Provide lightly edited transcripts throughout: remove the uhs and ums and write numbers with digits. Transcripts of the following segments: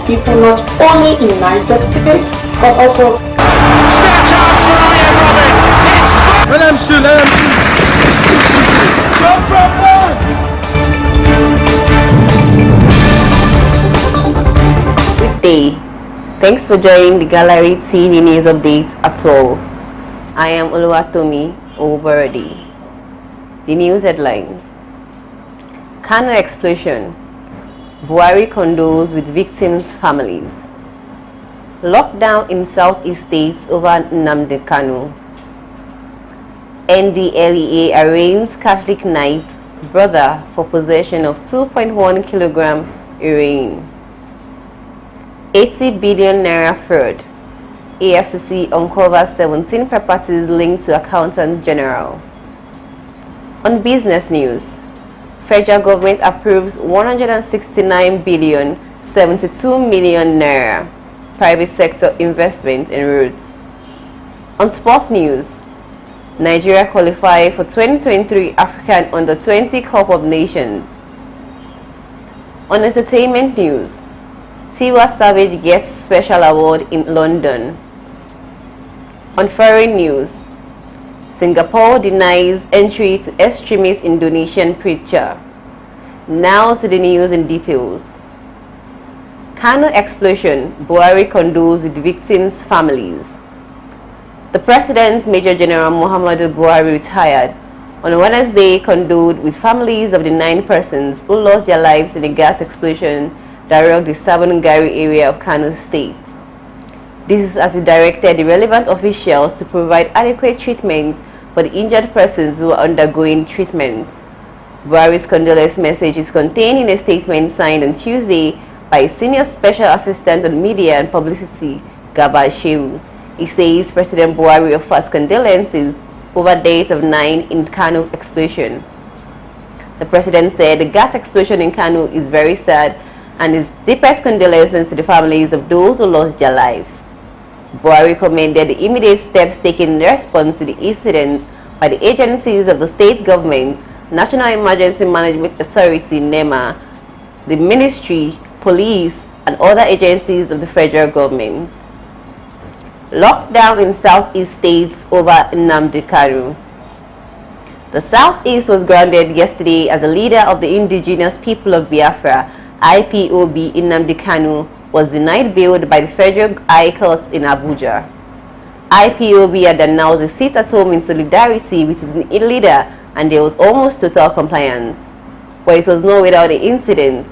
people not only in Niger State but also. Still a chance for Ian Robin. It's let them shoot. Jump from one. Good day. Thanks for joining the Gallery TV News Update at all. I am Oluwatomi Oberdi. The news headlines. Kano explosion. Buhari condoles with victims' families. Lockdown in Southeast states over Nnamdi Kanu. NDLEA arraigns Catholic knight brother for possession of 2.1 kilogram heroin. 80 billion naira fraud. AFCC uncovers 17 properties linked to Accountant General. On business news, federal government approves 169.72 billion naira private sector investment in roads. On sports news, Nigeria qualify for 2023 African Under-20 Cup of Nations. On entertainment news, Tiwa Savage gets special award in London. On foreign news, Singapore denies entry to extremist Indonesian preacher. Now to the news in details. Kano explosion, Buhari condoles with victims' families. The President, Major General Muhammadu Buhari, retired on Wednesday, condoled with families of the 9 persons who lost their lives in a gas explosion that rocked the Sabon-Gari area of Kano State. This is as he directed the relevant officials to provide adequate treatment for the injured persons who are undergoing treatment. Buhari's condolence message is contained in a statement signed on Tuesday by Senior Special Assistant on Media and Publicity, Garba Shehu. He says President Buhari offers condolences over deaths of 9 in Kano explosion. The President said the gas explosion in Kano is very sad and his deepest condolences to the families of those who lost their lives. Buhari commended the immediate steps taken in response to the incident by the agencies of the state government, National Emergency Management Authority (NEMA), the ministry, police, and other agencies of the federal government. Lockdown in Southeast states over Nnamdi Kanu. The Southeast was grounded yesterday as a leader of the indigenous people of Biafra, IPOB, Nnamdi Kanu, was denied bail by the Federal High Court in Abuja. IPOB had announced a sit-at-home in solidarity with its leader and there was almost total compliance. But it was not without the incident.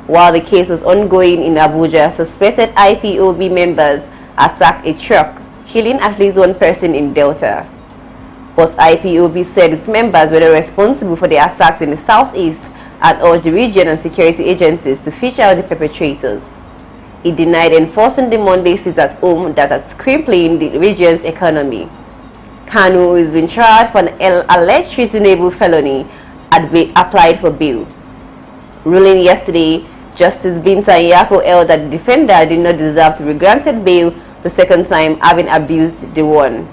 While the case was ongoing in Abuja, suspected IPOB members attacked a truck, killing at least 1 person in Delta. But IPOB said its members were responsible for the attacks in the Southeast and urged the region and security agencies to fish out the perpetrators. It denied enforcing the Monday sit-at-home that are crippling the region's economy. Kanu, who has been tried for an alleged treasonable felony, had been applied for bail. Ruling yesterday, Justice Binta Nyako held that the defender did not deserve to be granted bail the second time, having abused the one.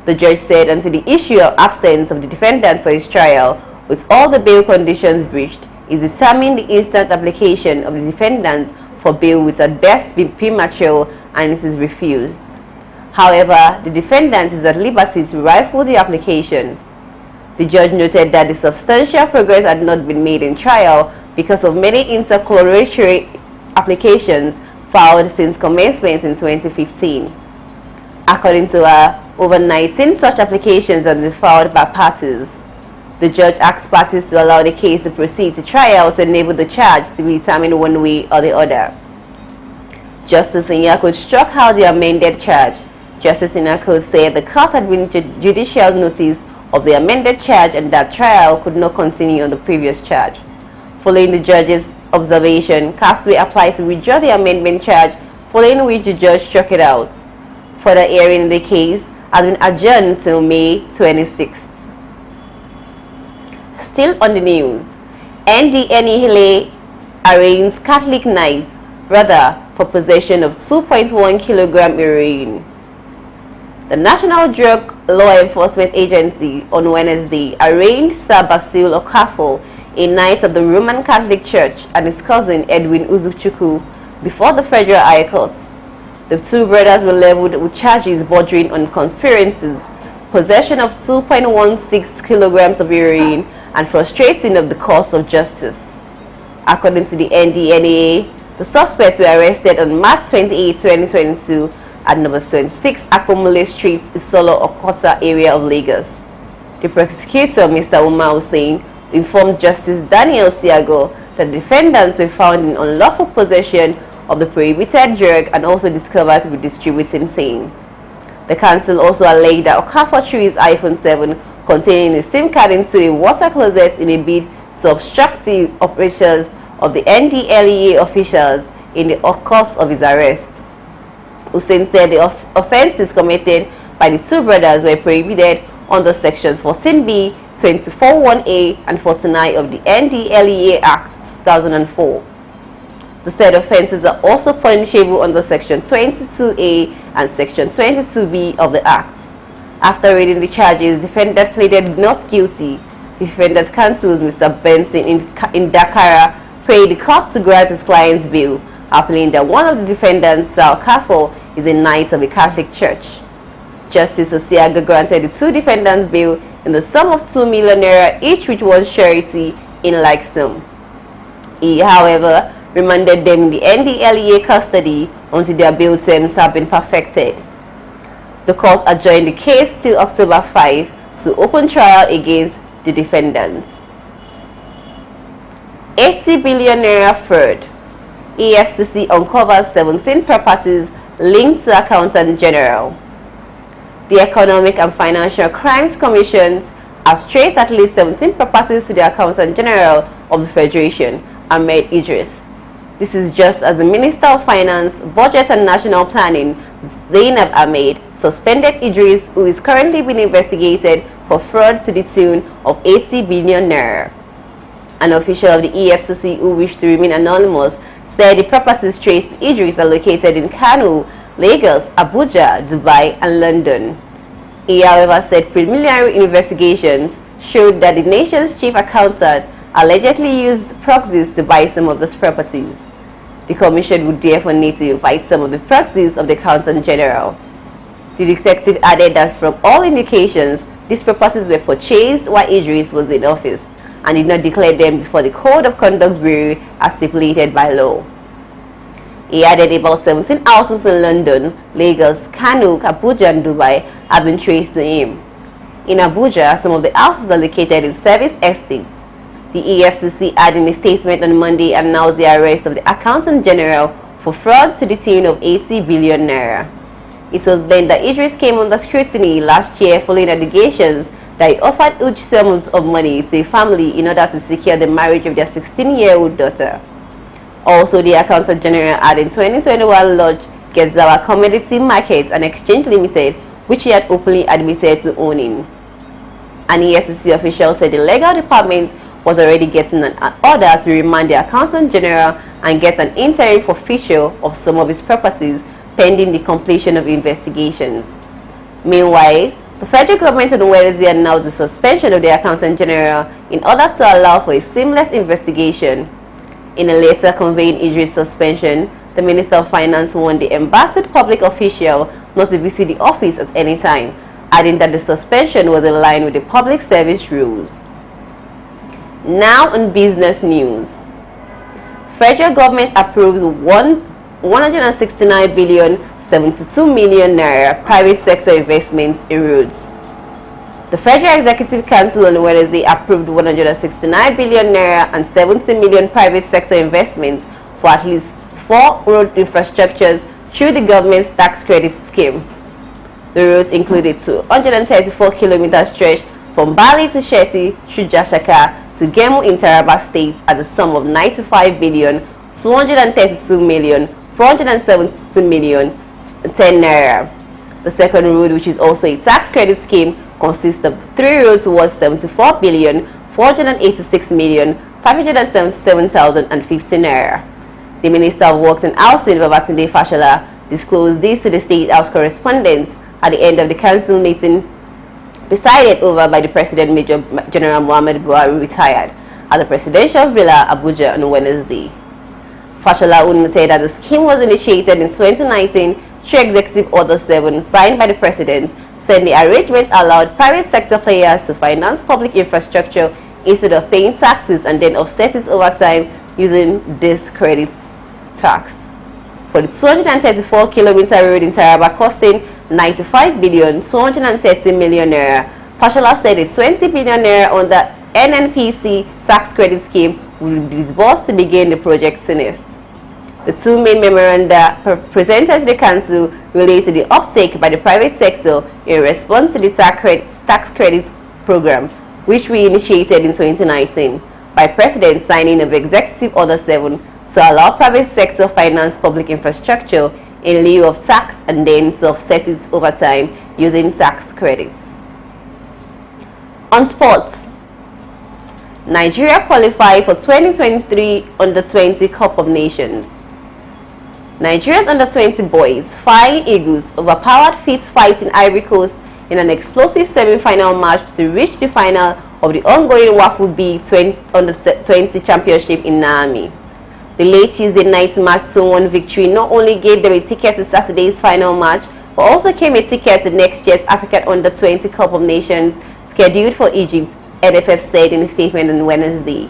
The judge said until the issue of absence of the defendant for his trial, with all the bail conditions breached, is determined the instant application of the defendant for bail would at best be premature and it is refused. However, the defendant is at liberty to rifle the application. The judge noted that the substantial progress had not been made in trial because of many intercalatory applications filed since commencement in 2015. According to her, over 19 such applications have been filed by parties. The judge asked parties to allow the case to proceed to trial to enable the charge to be determined one way or the other. Justice Nyako struck out the amended charge. Justice Nyako said the court had been judicial notice of the amended charge and that trial could not continue on the previous charge. Following the judge's observation, Castaway applied to withdraw the amendment charge, following which the judge struck it out. Further hearing in the case has been adjourned till May 26th. Still on the news, NDLEA arraigns Catholic knight brother for possession of 2.1 kilogram heroin. The National Drug Law Enforcement Agency on Wednesday arraigned Sir Basil Okafor, a knight of the Roman Catholic Church, and his cousin Edwin Uzuchukwu before the Federal High Court. The two brothers were leveled with charges bordering on conspiracies, possession of 2.16 kilograms of heroin, and frustrating of the course of justice. According to the NDLEA, the suspects were arrested on March 28, 2022 at number 26 Akomole Street, Isolo Okota area of Lagos. The prosecutor, Mr. Umar Hussein, informed Justice Daniel Siago that the defendants were found in unlawful possession of the prohibited drug and also discovered to be distributing same. The council also alleged that Okafor threw his iPhone 7 containing a SIM card into a water closet in a bid to obstruct the operations of the NDLEA officials in the course of his arrest. Hussein said the offences committed by the two brothers were prohibited under sections 14B, 24(1)A and 49 of the NDLEA Act 2004. The said offences are also punishable under section 22A and section 22B of the Act. After reading the charges, the defendant pleaded not guilty. The defendant counsel, Mr. Benson in Dakar, prayed the court to grant his client's bail, appealing that one of the defendants, Sal Kafo, is a knight of a Catholic church. Justice Osiaga granted the two defendants bail in the sum of 2 million naira each, with one surety in like sum. He, however, remanded them in the NDLEA custody until their bail terms have been perfected. The court adjourned the case till October 5 to open trial against the defendants. 80 billion naira fraud. EFCC uncovers 17 properties linked to Accountant General. The Economic and Financial Crimes Commission has traced at least 17 properties to the Accountant General of the Federation, Ahmed Idris. This is just as the Minister of Finance, Budget and National Planning, Zainab Ahmed, suspended Idris, who is currently being investigated for fraud to the tune of 80 billion naira. An official of the EFCC who wished to remain anonymous said the properties traced to Idris are located in Kano, Lagos, Abuja, Dubai and London. He, however, said preliminary investigations showed that the nation's chief accountant allegedly used proxies to buy some of those properties. The commission would therefore need to invite some of the proxies of the Accountant General. The detective added that from all indications, these properties were purchased while Idris was in office and did not declare them before the Code of Conduct Bureau as stipulated by law. He added about 17 houses in London, Lagos, Kano, Abuja and Dubai have been traced to him. In Abuja, some of the houses are located in service estates. The EFCC had in a statement on Monday announced the arrest of the Accountant General for fraud to the tune of 80 billion naira. It was then that Idris came under scrutiny last year following allegations that he offered huge sums of money to a family in order to secure the marriage of their 16-year-old daughter. Also, the Accountant General had in 2021 launched Gezawa Commodity Market and Exchange Limited, which he had openly admitted to owning. An EFCC official said the legal department was already getting an order to remand the Accountant General and get an interim forfeiture of some of his properties pending the completion of investigations. Meanwhile, the federal government on Wednesday announced the suspension of the Accountant General in order to allow for a seamless investigation. In a letter conveying Idris' suspension, the Minister of Finance warned the embattled public official not to visit the office at any time, adding that the suspension was in line with the public service rules. Now on business news. Federal government approves 169.72 billion naira private sector investments in roads. The Federal Executive Council on Wednesday approved 169 billion naira and 70 million private sector investments for at least 4 road infrastructures through the government's tax credit scheme. The roads included 234-kilometer stretch from Bali to Sheti through Jashaka to Gemu in Taraba State at the sum of 95 billion 232 million 472 million 10 naira. The second road, which is also a tax credit scheme, consists of 3 roads worth 74 billion 486 million 577,050 naira. The Minister of Works and Housing, Babatunde Fashola, disclosed this to the State House correspondents at the end of the council meeting presided over by the President Major General Muhammad Buhari, retired, at the Presidential Villa, Abuja on Wednesday. Fashola noted that the scheme was initiated in 2019 through Executive Order 7 signed by the President, saying the arrangement allowed private sector players to finance public infrastructure instead of paying taxes and then offset it over time using this credit tax. For the 234-kilometer road in Taraba costing 95 billion 230 million naira, Fashola said a 20 billion naira on the NNPC tax credit scheme will be disbursed to begin the project soonest. The two main memoranda presented to the Council relate to the uptake by the private sector in response to the tax credit program, which we initiated in 2019 by President signing of Executive Order 7 to allow private sector finance public infrastructure in lieu of tax and then to offset it over time using tax credits. On sports, Nigeria qualified for 2023 Under-20 Cup of Nations. Nigeria's Under-20 boys, Flying Eagles, overpowered Fit Fighting Ivory Coast in an explosive semi-final match to reach the final of the ongoing WAFU B Under-20 Championship in Niamey. The late Tuesday night match 2-1 victory not only gave them a ticket to Saturday's final match, but also came a ticket to next year's African Under-20 Cup of Nations scheduled for Egypt, NFF said in a statement on Wednesday.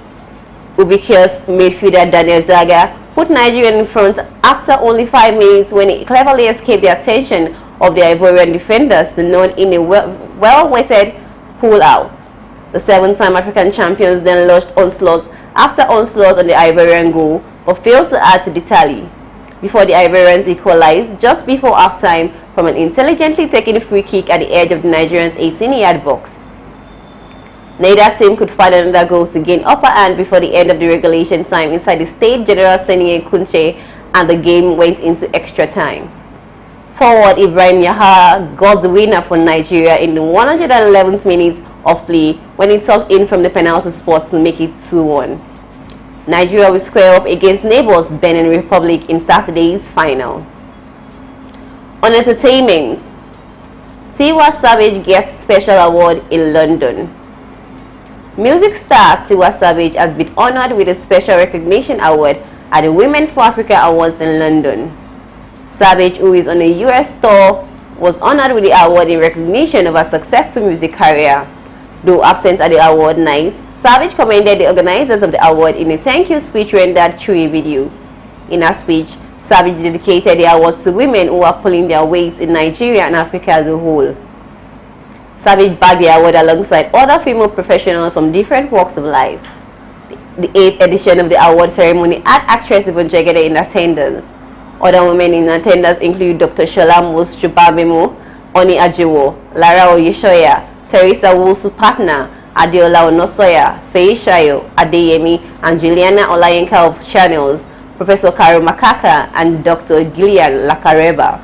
Ubiquitous midfielder Daniel Zaga put Nigeria in front after only 5 minutes when he cleverly escaped the attention of the Ivorian defenders to nod in a well-weighted pull-out. The 7-time African champions then launched onslaught after onslaught on the Ivorian goal, but failed to add to the tally before the Ivorians equalized just before halftime from an intelligently taken free kick at the edge of the Nigerians' 18-yard box. Neither team could find another goal to gain upper hand before the end of the regulation time inside the State General Senior Kunche, and the game went into extra time. Forward Ibrahim Yaha got the winner for Nigeria in the 111th minute of play when he tucked in from the penalty spot to make it 2-1. Nigeria will square up against neighbors Benin Republic in Saturday's final. On entertainment, Tiwa Savage gets special award in London. Music star Tiwa Savage has been honored with a special recognition award at the Women for Africa Awards in London. Savage, who is on a US tour, was honored with the award in recognition of her successful music career. Though absent at the award night, Savage commended the organizers of the award in a thank you speech rendered through a video. In her speech, Savage dedicated the award to women who are pulling their weight in Nigeria and Africa as a whole. Savage bagged the award alongside other female professionals from different walks of life. The 8th edition of the award ceremony had actress Yvonne Jegede in attendance. Other women in attendance include Dr. Shola Mos-Chubabemo, Oni Ajiwo, Lara Oyeshoya, Teresa Wusu-Partner, Adeola Onosoya, Faye Shayo, Adeyemi, and Juliana Olayenka of Channels, Professor Karo Makaka, and Dr. Gillian Lakareba.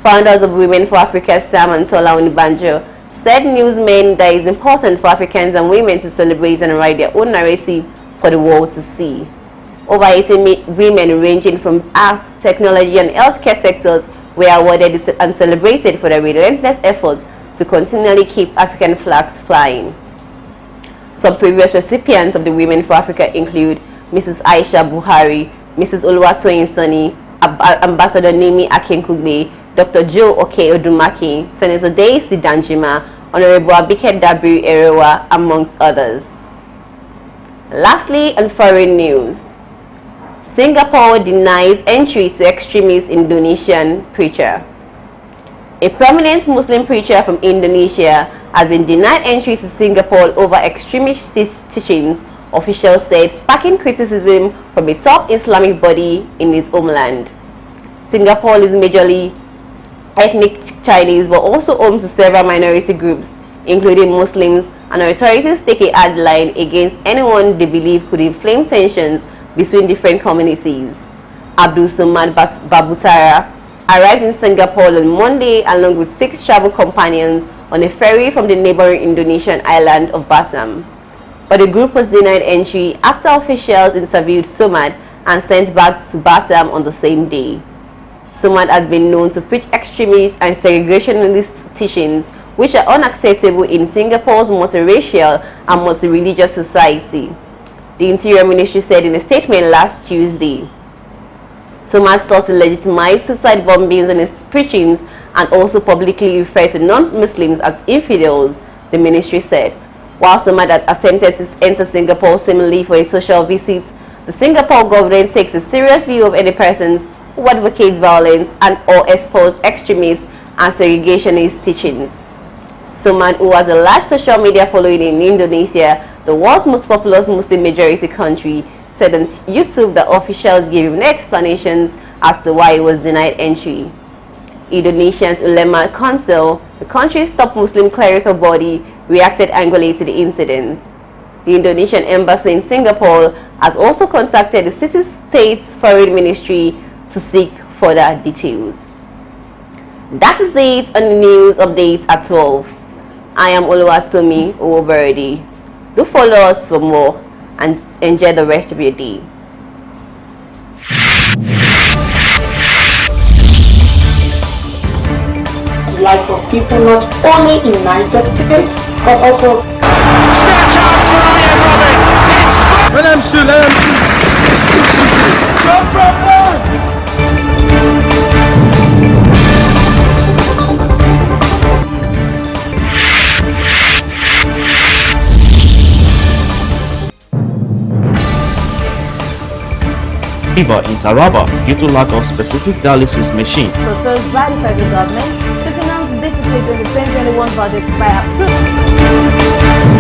Founders of Women for Africa, Sam and Tola Onibanjo, said newsmen that it is important for Africans and women to celebrate and write their own narrative for the world to see. Over 80 women ranging from arts, technology, and healthcare sectors were awarded and celebrated for their relentless efforts to continually keep African flags flying. Some previous recipients of the Women for Africa include Mrs. Aisha Buhari, Mrs. Oluwatoyin Sani, Ambassador Nimi Akenkugbe, Dr. Joe Oke Odumaki, Senator Daisy Danjima, Honorable Abike Dabiri Erewa, amongst others. Lastly, on foreign news, Singapore denies entry to extremist Indonesian preacher. A prominent Muslim preacher from Indonesia has been denied entry to Singapore over extremist teachings, officials said, sparking criticism from a top Islamic body in its homeland. Singapore is majorly ethnic Chinese but also home to several minority groups, including Muslims, and authorities take a hard line against anyone they believe could inflame tensions between different communities. Abdul Samad Babutara arrived in Singapore on Monday along with 6 travel companions on a ferry from the neighboring Indonesian island of Batam. But the group was denied entry after officials interviewed Samad and sent back to Batam on the same day. Samad has been known to preach extremist and segregationist teachings which are unacceptable in Singapore's multiracial and multi-religious society, the Interior Ministry said in a statement last Tuesday. Somat sought to legitimize suicide bombings in his preachings and also publicly referred to non-Muslims as infidels, the ministry said. While Somat had attempted to enter Singapore seemingly for a social visit, the Singapore government takes a serious view of any persons who advocates violence and or expose extremist and segregationist teachings. Somat, who has a large social media following in Indonesia, the world's most populous Muslim majority country, said on YouTube that officials gave him no explanations as to why he was denied entry. Indonesia's Ulema Council, the country's top Muslim clerical body, reacted angrily to the incident. The Indonesian embassy in Singapore has also contacted the city-state's foreign ministry to seek further details. That is it on the news update at 12. I am Oluwatomi Owoberedi. Do follow us for more and enjoy the rest of your day. The life of people not only in Niger State, but also Still a chance for Ryan Robin. It's fever in Taraba due to lack of specific dialysis machine. Proposed by the federal government to finance deficit in the 2021 budget by approval.